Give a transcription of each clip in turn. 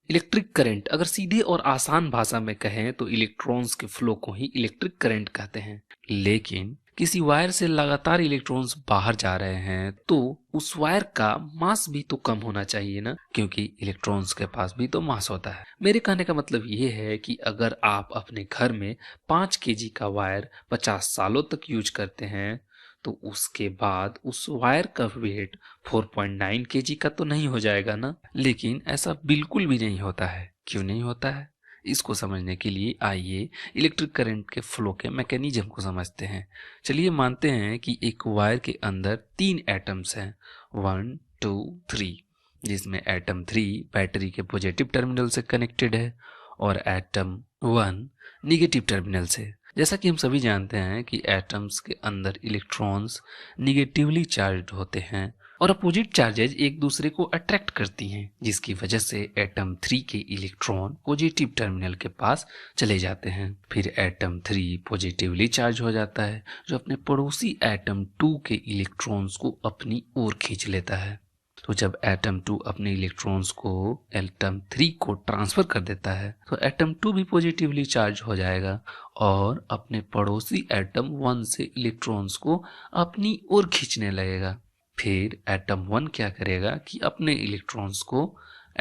Electric current, अगर सीधे और आसान भाषा में कहें तो इलेक्ट्रॉन्स के फ्लो को ही इलेक्ट्रिक करंट कहते हैं। लेकिन किसी वायर से लगातार इलेक्ट्रॉन्स बाहर जा रहे हैं तो उस वायर का मास भी तो कम होना चाहिए ना, क्योंकि इलेक्ट्रॉन्स के पास भी तो मास होता है। मेरे कहने का मतलब ये है कि अगर आप अपने घर में 5 केजी का वायर 50 सालों तक यूज करते हैं तो उसके बाद उस वायर का वेट 4.9 केजी का तो नहीं हो जाएगा ना। लेकिन ऐसा बिल्कुल भी नहीं होता है। क्यों नहीं होता है, इसको समझने के लिए आइए इलेक्ट्रिक करंट के फ्लो के मैकेनिज्म को समझते हैं। चलिए मानते हैं कि एक वायर के अंदर 3 एटम्स हैं, 1 2 3, जिसमें एटम 3 बैटरी के पॉजिटिव टर्मिनल से कनेक्टेड है और एटम 1 निगेटिव टर्मिनल से। जैसा कि हम सभी जानते हैं कि एटम्स के अंदर इलेक्ट्रॉन्स निगेटिवली चार्ज्ड होते हैं और अपोजिट चार्जेज एक दूसरे को अट्रैक्ट करती हैं, जिसकी वजह से एटम 3 के इलेक्ट्रॉन पॉजिटिव टर्मिनल के पास चले जाते हैं। फिर एटम 3 पॉजिटिवली चार्ज हो जाता है, जो अपने पड़ोसी एटम 2 के इलेक्ट्रॉन्स को अपनी ओर खींच लेता है। तो जब एटम 2 अपने इलेक्ट्रॉन्स को एटम 3 को ट्रांसफर कर देता है तो एटम 2 भी पॉजिटिवली चार्ज हो जाएगा और अपने पड़ोसी एटम 1 से इलेक्ट्रॉन्स को अपनी ओर खींचने लगेगा। फिर एटम 1 क्या करेगा कि अपने इलेक्ट्रॉन्स को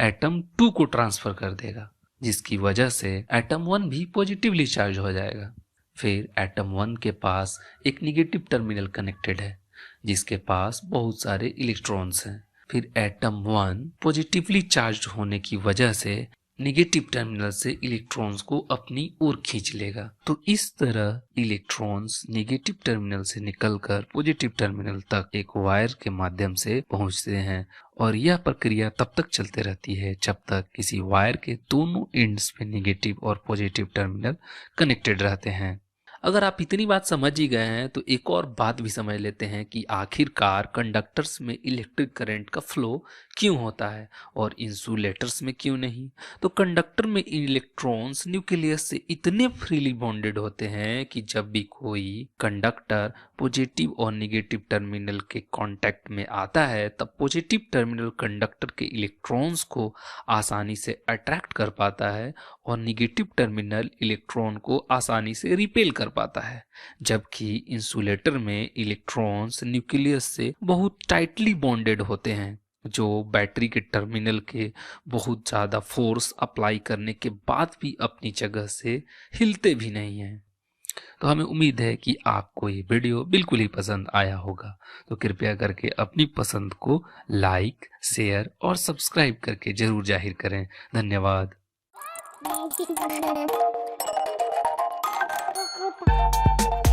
एटम 2 को ट्रांसफर कर देगा, जिसकी वजह से एटम 1 भी पॉजिटिवली चार्ज हो जाएगा। फिर एटम 1 के पास एक निगेटिव टर्मिनल कनेक्टेड है, जिसके पास बहुत सारे इलेक्ट्रॉन्स हैं। फिर एटम 1 पॉजिटिवली चार्ज होने की वजह से निगेटिव टर्मिनल से इलेक्ट्रॉन्स को अपनी ओर खींच लेगा। तो इस तरह इलेक्ट्रॉन्स निगेटिव टर्मिनल से निकलकर पॉजिटिव टर्मिनल तक एक वायर के माध्यम से पहुंचते हैं और यह प्रक्रिया तब तक चलते रहती है जब तक किसी वायर के दोनों एंड्स पे निगेटिव और पॉजिटिव टर्मिनल कनेक्टेड रहते हैं। अगर आप इतनी बात समझ ही गए हैं तो एक और बात भी समझ लेते हैं कि आखिरकार कंडक्टर्स में इलेक्ट्रिक करंट का फ्लो क्यों होता है और इंसुलेटर्स में क्यों नहीं। तो कंडक्टर में इलेक्ट्रॉन्स न्यूक्लियस से इतने फ्रीली बॉन्डेड होते हैं कि जब भी कोई कंडक्टर पॉजिटिव और नेगेटिव टर्मिनल के कांटेक्ट में आता है तब पॉजिटिव टर्मिनल कंडक्टर के इलेक्ट्रॉन्स को आसानी से अट्रैक्ट कर पाता है और निगेटिव टर्मिनल इलेक्ट्रॉन को आसानी से रिपेल कर पाता है। जबकि इंसुलेटर में इलेक्ट्रॉन्स न्यूक्लियस से बहुत टाइटली बॉन्डेड होते हैं, जो बैटरी के टर्मिनल के बहुत ज़्यादा फोर्स अप्लाई करने के बाद भी अपनी जगह से हिलते भी नहीं हैं। तो हमें उम्मीद है कि आपको ये वीडियो बिल्कुल ही पसंद आया होगा। तो कृपया करके अपनी पसंद को लाइक, शेयर और सब्सक्राइब करके जरूर जाहिर करें। धन्यवाद। Thank you.